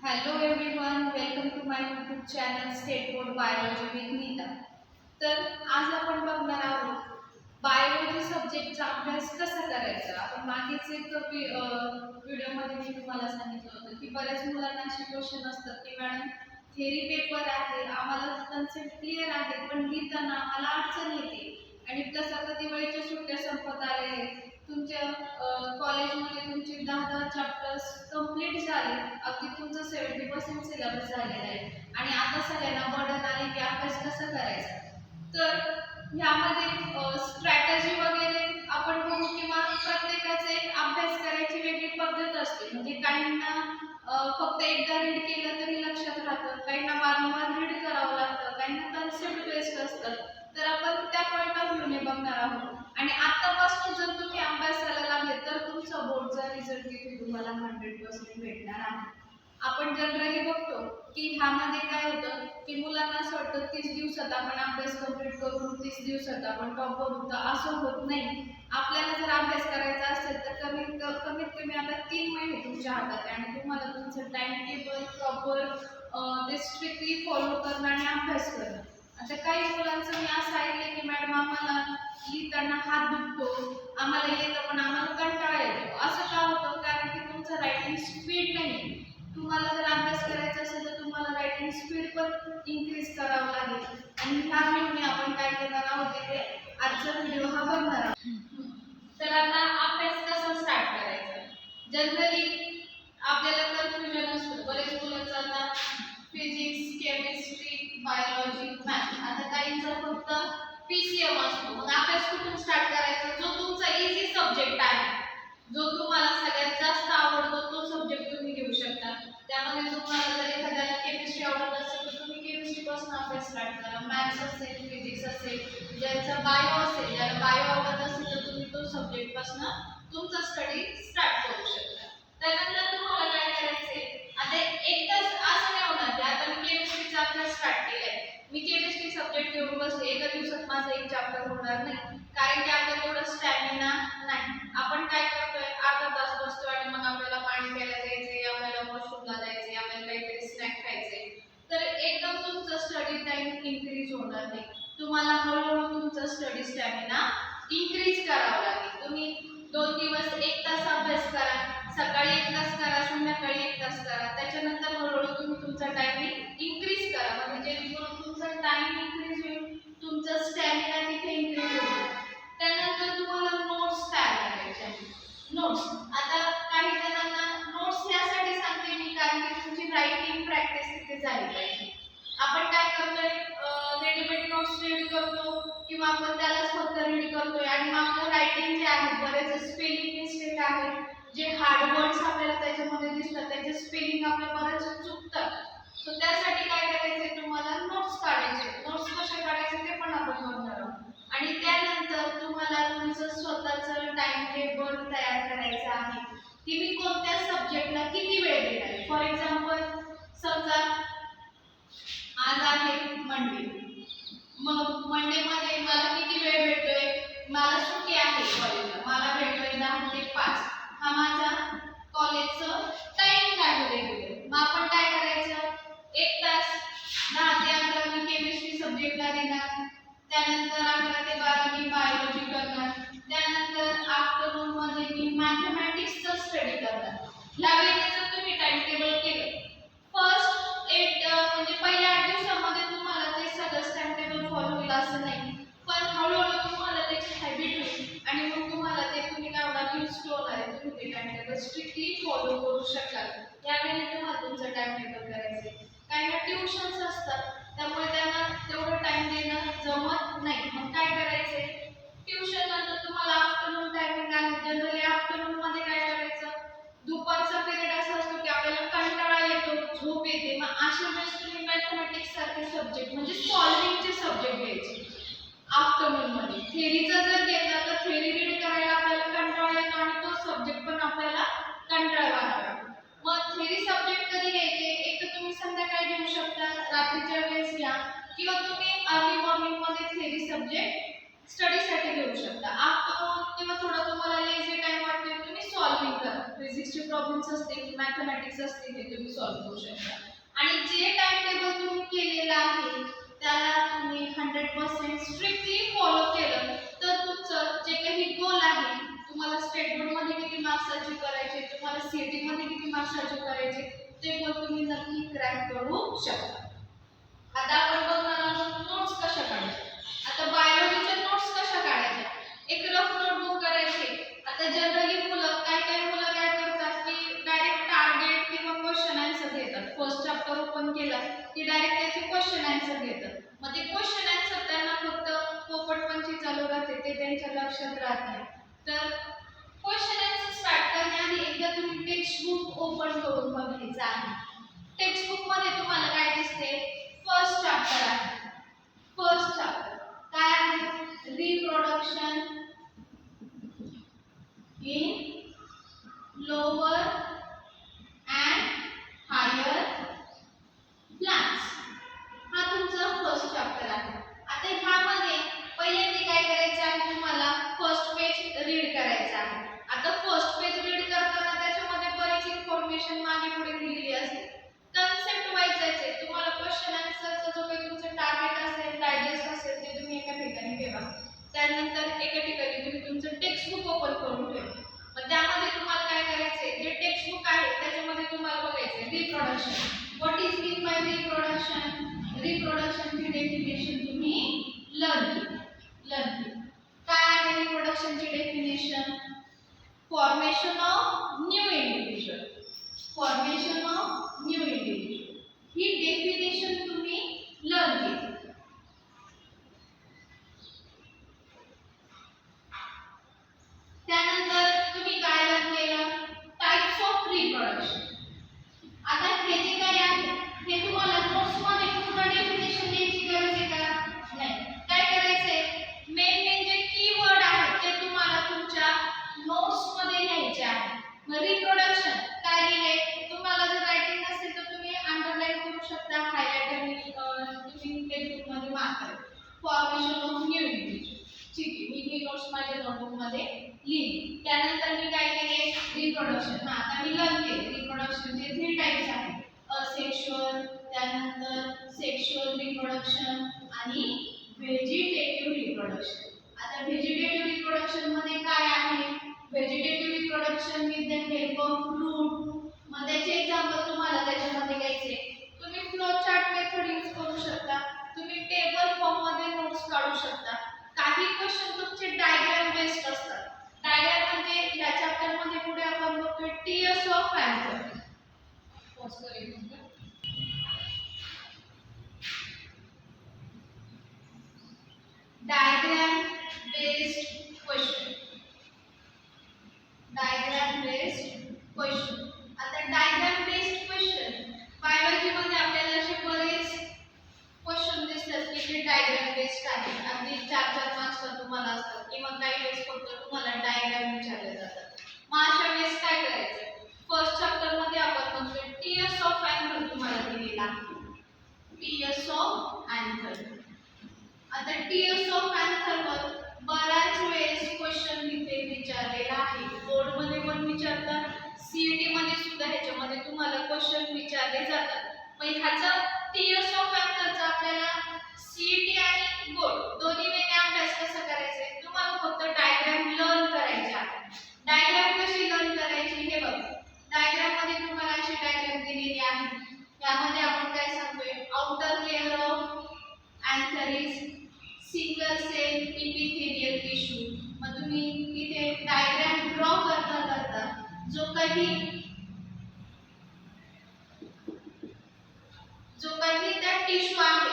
Hello everyone, welcome to my YouTube channel state board biology with Neeta. तर आज आपण बघणार आहोत बायोलॉजी सब्जेक्टचा अभ्यास कसा करायचा. आपण मागेच एक व्हिडिओमध्ये मी तुम्हाला सांगितलं होतं की बऱ्याच मुलांना असे क्वेश्चन असतात की मॅडम थेरी पेपर आहे, आम्हाला कन्सेप्ट क्लिअर आहे, पण लिहिताना आम्हाला अडचण येते आणि प्लस आता दिवाळीच्या सुट्ट्या संपत आले, तुमच्या कॉलेजमध्ये तुमचे 10-10 चॅप्टर्स कंप्लीट झाले, अगदी तुमचं 70% सिलेबस झालेला आहे आणि आता सगळ्यांना बर्डन आले की अभ्यास कसा करायचा. तर ह्यामध्ये स्ट्रॅटजी वगैरे आपण बघू किंवा प्रत्येकाचे एक अभ्यास करायची वेगळी पद्धत असते. म्हणजे काहींना फक्त एकदा रीड केलं तरी लक्षात राहतं, काहींना वारंवार रीड करावं लागतं, काहींना कन्सेप्ट बेस्ड असतं. तर आपण त्या पॉईंट ऑफ व्ह्यूने बघणार आहोत आणि आतापासून जर तुम्ही अभ्यासाला लागले तर तुमचा बोर्डचा रिझल्ट तिथे तुम्हाला 100% भेटणार आहे. आपण जनरली बघतो की ह्यामध्ये काय होतं की मुलांना असं वाटतं 30 दिवसात आपण अभ्यास कंप्लीट करून 30 दिवसात आपण टॉपर होतो, असं होत नाही. आपल्याला जर अभ्यास करायचा असेल तर कमीत कमी आता 3 महिने तुमच्या हातात आहे आणि तुम्हाला तुमचं टाइम टेबल प्रॉपर ते स्ट्रिक्टली फॉलो करणं आणि अभ्यास करणं. आता काही मुलांचं मी असं ऐकलं की मॅडम आम्हाला लिहिताना हात दुखतो, आम्हाला येतं पण आम्हाला कंटाळा येतो. असं का होतं? कारण की तुमचं रायटिंग स्पीड नाही. तुम्हाला जर अभ्यास करायचा असेल तर तुम्हाला रायटिंग स्पीड पण इन्क्रीज करावं लागेल आणि ह्या व्हिडिओने आपण काय करणार आहोत ते आजचा व्हिडिओ हा बघणार आहोत. तर आता अभ्यास कसा स्टार्ट करायचा. जनरली आपल्याला कन्फ्युजन असतं, बरेच मुलं चालतात फिजिक्स, केमिस्ट्री, बायोलॉजी, मॅथ. आता काहींचा फक्त पीसीएम असतो. मग अभ्यास कुठून स्टार्ट करायचा? जो तुमचा इझी सब्जेक्ट आहे, जो तुम्हाला सगळ्यात जास्त आवडतो तो सब्जेक्ट तुम्ही घेऊ शकता. त्यामध्ये तुम्हाला जर एखाद्याला केमिस्ट्री आवडत असेल तर तुम्ही केमिस्ट्रीपासून अभ्यास स्टार्ट करा. मॅथ्स असेल, फिजिक्स असेल, ज्यांचा बायो असेल, ज्याला बायो आवडत असेल तर तुम्ही तो सब्जेक्टपासून तुमचा स्टडी स्टार्ट करू शकता. त्यानंतर तुम्हाला काय करायचंय, आता एकदाच असं नाही होणार की आता मी केमिस्ट्रीचा अभ्यास स्टार्ट केलाय, मी केमिस्ट्री सब्जेक्ट घेऊन बसले, एका दिवसात माझा एक चॅप्टर होणार नाही, कारण की आपल्याला तेवढा स्टॅमिना नाही. आपण काय करतोय, अर्धा तास बसतो आणि मग आपल्याला पाणी प्यायला जायचंय, आपल्याला वॉशरूमला जायचंय, आपल्याला काहीतरी स्नॅक खायचंय. तर एकदम तुमचा स्टडी टाइम इन्क्रीज होणार नाही. तुम्हाला हळूहळू तुमचा स्टडी स्टॅमिना इन्क्रीज करावा लागेल. तुम्ही 2 दिवस 1 तास अभ्यास करा, सकाळी 1 तास करा, संध्याकाळी 1 तास करा. त्याच्यानंतर हळूहळू तुम्ही तुमचा टायमिंग इन्क्रीज करा, म्हणजे जेणेकरून तुमचा टाइम इन्क्रीज होईल, तुमचा स्टॅमिना तिथे इन्क्रीज होईल. त्यानंतर तुम्हाला नोट्स तयार करायचे. नोट्स, आता काही जणांना नोट्स यासाठी सांगते मी कारण की तुमची रायटिंग प्रॅक्टिस तिथे झाली पाहिजे. आपण काय करतोय, रेडीमेड नोट्स रीड करतो किंवा आपण त्यालाच फक्त रीड करतोय आणि मग आपलं रायटिंग जे आहे, बरेच स्पेलिंग मिस्टेक आहे, जे हार्ड वर्ड्स आपल्याला त्याच्यामध्ये दिसतात त्याचे स्पेलिंग आपले बरेच चुकतात. सो त्यासाठी काय करायचंय, तुम्हाला नोट्स काढायचे. नोट्स कसे काढायचे ते पण आपण बघणार आहोत. आणि त्यानंतर तुम्हाला तुमचं स्वतःचं टाइम टेबल तयार करायचं आहे की मी कोणत्या सब्जेक्टला किती वेळ देणार आहे. फॉर एक्झाम्पल, समजा आज आहे मंडे, मग मंडेमध्ये मला किती वेळ भेटतोय, मला सुट्टी आहे कॉलेजला, मला भेटतोय 10 ते 5. हा माझा कॉलेजचं टाइम काढलेलं. मग आपण काय करायचं, 1 तास 10 ते 11 मी केमिस्ट्री सब्जेक्टला देणार, त्यानंतर 11 ते 12 मी बायोलॉजी करणार, त्यानंतर आफ्टरनून मध्ये मी मॅथमॅटिक्सचा स्टडी करणार. यावेळी जर तुम्ही टाइम टेबल केलं, फर्स्ट 8 म्हणजे पहिल्या 8 दिवसामध्ये तुम्हाला ते सगळं टाइम टेबल फॉलो होईल असं नाही, पण हळूहळू तुम्हाला त्याची हॅबिट होईल आणि मग तुम्हाला ते तुम्ही काय होणार, यूज टू होणार आहे. तुम्ही ते टाइम टेबल स्ट्रिक्टली फॉलो करू शकाल. यावेळी तुम्हाला तुमचं टाइम टेबल करायचं. काही ना ट्युशन्स असतात, त्यामुळे त्यांना तेवढं टाइम देणं जमत नाही. मग काय करायचंय, ट्युशन नंतर तुम्हाला आफ्टरनून टायमिंग आहे. जनरली आफ्टरनून मध्ये काय करायचं, दुपारचा पिरियड असा असतो की आपल्याला कंटाळा येतो, झोप येते. मग अशा वेळेस तुम्ही मॅथमॅटिक्स सारखे सब्जेक्ट म्हणजे सॉल्विंगचे सब्जेक्ट घ्यायचे आफ्टरनून मध्ये. थेरीचा जर घेतला तर थेरी रीड करायला आपल्याला कंटाळा येतो आणि तो सब्जेक्ट पण आपल्याला कंटाळवाणा वाटतो. मग थेरी सब्जेक्ट कधी घ्यायचे, एक तर तुम्ही संध्याकाळी घेऊ शकता, रात्रीच्या वेळेस घ्या, किंवा तुम्ही अर्ली मॉर्निंग मध्ये थेरी सब्जेक्ट स्टडीसाठी घेऊ शकता. आफ्टरनून किंवा थोडा तुम्हाला लेझी टाइम वाटतोय तुम्ही सॉल्व्हिंग करा. फिजिक्सचे प्रॉब्लेम्स असतील, मॅथमॅटिक्स असतील, ते तुम्ही सॉल्व्ह करू शकता. आणि जे टाइम टेबल तुम्ही केलेलं आहे त्याला तुम्ही 100% स्ट्रिक्टली फॉलो केलं तर तुमचं जे काही गोल आहे, तुम्हाला स्टेट बोर्ड मध्ये किती मार्क्स अचीव करायचे, तुम्हाला सीईटी मध्ये किती मार्क्स अचीव करायचे, ते गोल तुम्ही नक्की क्रॅक करू शकता. आता आपण बघणार आहोत नोट्स कशा काढायच्या. आता बायोलॉजीच्या नोट्स कशा काढायच्या, एक रफ नोटबुक करायची. आता जनरली काही मुलं काय करतात की डायरेक्ट टार्गेट किंवा क्वेश्चन आन्सर घेतात. फर्स्ट चॅप्टर ओपन केला की डायरेक्ट त्याचे क्वेश्चन आन्सर घेतात. मग ते क्वेश्चन आन्सर त्यांना फक्त पोपटपंची चालू राहते, ते त्यांच्या लक्षात राहत नाही. तर क्वेश्चन आन्सर स्टार्ट करण्याआधी एकदा तुम्ही टेक्स्ट बुक ओपन करून बघायचं आहे. टेक्स्ट बुक मध्ये तुम्हाला काय दिसते, फर्स्ट चॅप्टर आहे. फर्स्ट चॅप्टर काय आहे, reproduction in lower and higher plants, हा तुमचा फर्स्ट चॅप्टर आहे. आता ह्यामध्ये पहिल्यांदा काय करायचं आहे, तुम्हाला फर्स्ट पेज रीड करायचं आहे. आता फर्स्ट पेज रीड करताना त्याच्यामध्ये बरीच इन्फॉर्मेशन मागे पुढे दिलेली असते. कन्सेप्ट वाईज जायचे. तुम्हाला क्वेश्चन आन्सरचा जो काही तुमचं टार्गेट असेल, डायजेस्ट असेल, ते तुम्ही एका ठिकाणी ठेवा. त्यानंतर एका ठिकाणी तुम्ही तुमचं टेक्स्ट बुक ओपन करून ठेवा. मग त्यामध्ये तुम्हाला काय करायचंय, जे टेक्स्ट बुक आहे त्याच्यामध्ये तुम्हाला बघायचंय reproduction. What is mean by reproduction, रिप्रोडक्शनची डेफिनेशन तुम्ही लर्न केली. काय आहे रिप्रोडक्शनची definition, formation of new individual. Formation of new individual ही डेफिनेशन तुम्ही लर्न केली. त्यानंतर तुम्ही काय लर्न केलं, टाइप्स ऑफ रिप्रोडक्शन. आता हे जे काय आहे हे तुम्हाला नोट्स मध्ये पूर्ण डेफिनेशन द्यायची गरज आहे का, नाही. काय करायचंय, मेन जे कीवर्ड आहेत ते तुम्हाला तुमच्या नोट्स मध्ये लिहायचे आहे. मग रिप्रोडक्शन काय लिहिले, तुम्हाला जर रायटिंग नसेल तर तुम्ही अंडरलाइन करू शकता, हायलाइटरने तुम्ही टेक्स्ट मध्ये मार्क करा. फॉर्मेशन ऑफ न्यू इंडिव्हिज्युअल, ठीक आहे, मी ही नोट्स माझ्या नोटबुक मध्ये लिहिली. त्यानंतर मी काय केले, रिप्रोडक्शन. आता मी लर्न केले रिप्रोडक्शनचे 3 टाइप्स आहेत, असेक्शुअल, त्यानंतर सेक्शुअल रिप्रोडक्शन आणि व्हेजिटेटिव्ह रिप्रोडक्शन. आता व्हेजिटेटिव्ह रिप्रोडक्शन मध्ये काय आहे, vegetative reproduction with the help of root. मग त्याचे एक्झाम्पल तुम्हाला त्याच्यामध्ये घ्यायचे. तुम्ही फ्लो चार्ट मेथड यूज करू शकता, तुम्ही टेबल फॉर्म मध्ये नोट्स काढू शकता. काही क्वेश्चन तुमचे डायग्राम बेस्ड असतात. डायग्राम म्हणजे या चॅप्टर मध्ये पुढे आपण बघतोय tiers of anther. Diagram based question. Diagram based question. आता डायग्राम बेस्ड क्वेश्चन बायोलॉजी मध्ये आपल्याला असे बरेच क्वेश्चन दिसतात की जे डायग्राम बेस्ड आहेत. अगदी 4-4 मार्क्सला तुम्हाला असतात किंवा काही वेळेस फक्त तुम्हाला डायग्राम विचारले जातात. मग अशा वेळेस काय करायचं, फर्स्ट चॅप्टर मध्ये आपण म्हणतोय टियर्स ऑफ अँथर तुम्हाला दिलेला आहे. Tiers of anther. आता टियर्स ऑफ अँथर वर बऱ्याच वेळेस क्वेश्चन इथे विचारलेला आहे. बोर्ड मध्ये पण विचारतात, सीईटी मध्ये सुद्धा ह्याच्यामध्ये तुम्हाला क्वेश्चन विचारले जातात. मग ह्याचा टियर्स ऑफ अँथरचा आपल्याला सीईटी आणि बोर्ड दोन्ही वेळेने अभ्यास कसा करायचा आहे, तुम्हाला फक्त डायग्राम लर्न करायचे आहे. डायग्राम कशी लर्न करायची हे बघा. डायग्राम मध्ये तुम्हाला अशी डायग्राम दिलेली आहे. यामध्ये आपण काय सांगतोय, outer layer of anther is single cell epithelial tissue. मग तुम्ही इथे डायग्राम ड्रॉ करता जो काही त्या टिश्यू आहे,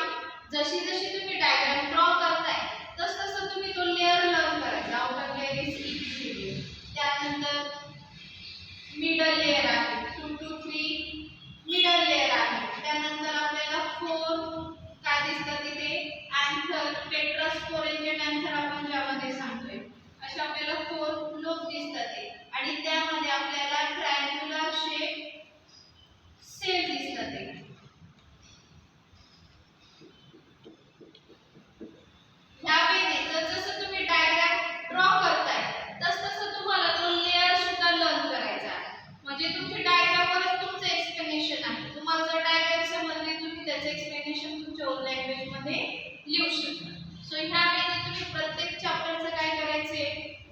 जशी तुम्ही डायग्राम ड्रॉ करताय तसं तुम्ही तो लेयर लर्न करायचा. Outer layer is epithelial. त्यानंतर मिडल लेयर आहे, 2 to 3 मिडल लेयर आहे. त्यानंतर आपल्याला 4 काय दिसतात तिथे, अँथर, टेट्रास्पोरेंजियन अँथर आपण ज्यामध्ये सांगतोय असे आपल्याला 4 लोब दिसतात आणि त्यामध्ये आपल्याला ट्रायंग्युलर शेप सेल दिसतात. ह्या वेळी जसं लिहू शकता. सो ह्यामध्ये तुम्ही प्रत्येक चॅप्टरचं काय करायचे,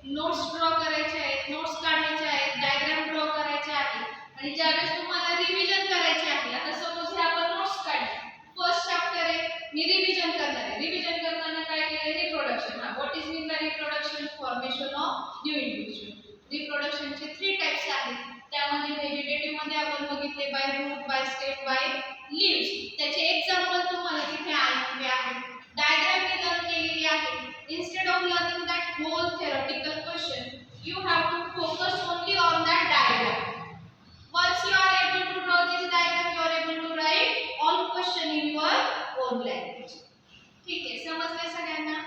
नोट्स ड्रॉ करायचे आहेत, नोट्स काढायचे आहेत, डायग्राम ड्रॉ करायचे आहे. आणि ज्यावेळेस तुम्हाला रिव्हिजन करायचे आहे, आता सपोज हे आपण नोट्स काढले, फर्स्ट चॅप्टर आहे, मी रिव्हिजन करणार आहे. रिव्हिजन करताना काय केलं, reproduction. What is mean by reproduction? Formation of new individual. रिप्रोडक्शनचे 3 टाइप्स आहेत. त्यामध्ये व्हेजिटेटिव्ह मध्ये आपण बघितले by root, by stem, by leaves. त्याचे एक्झाम्पल तुम्हाला तिथे आलेले आहेत. डायग्राम मी लर्न केलेली आहे. Instead of learning that whole theoretical question, you have to focus only on that diagram. Once you are able to draw this diagram, you are able to write all question in your own language. ठीक आहे, समजले सगळ्यांना?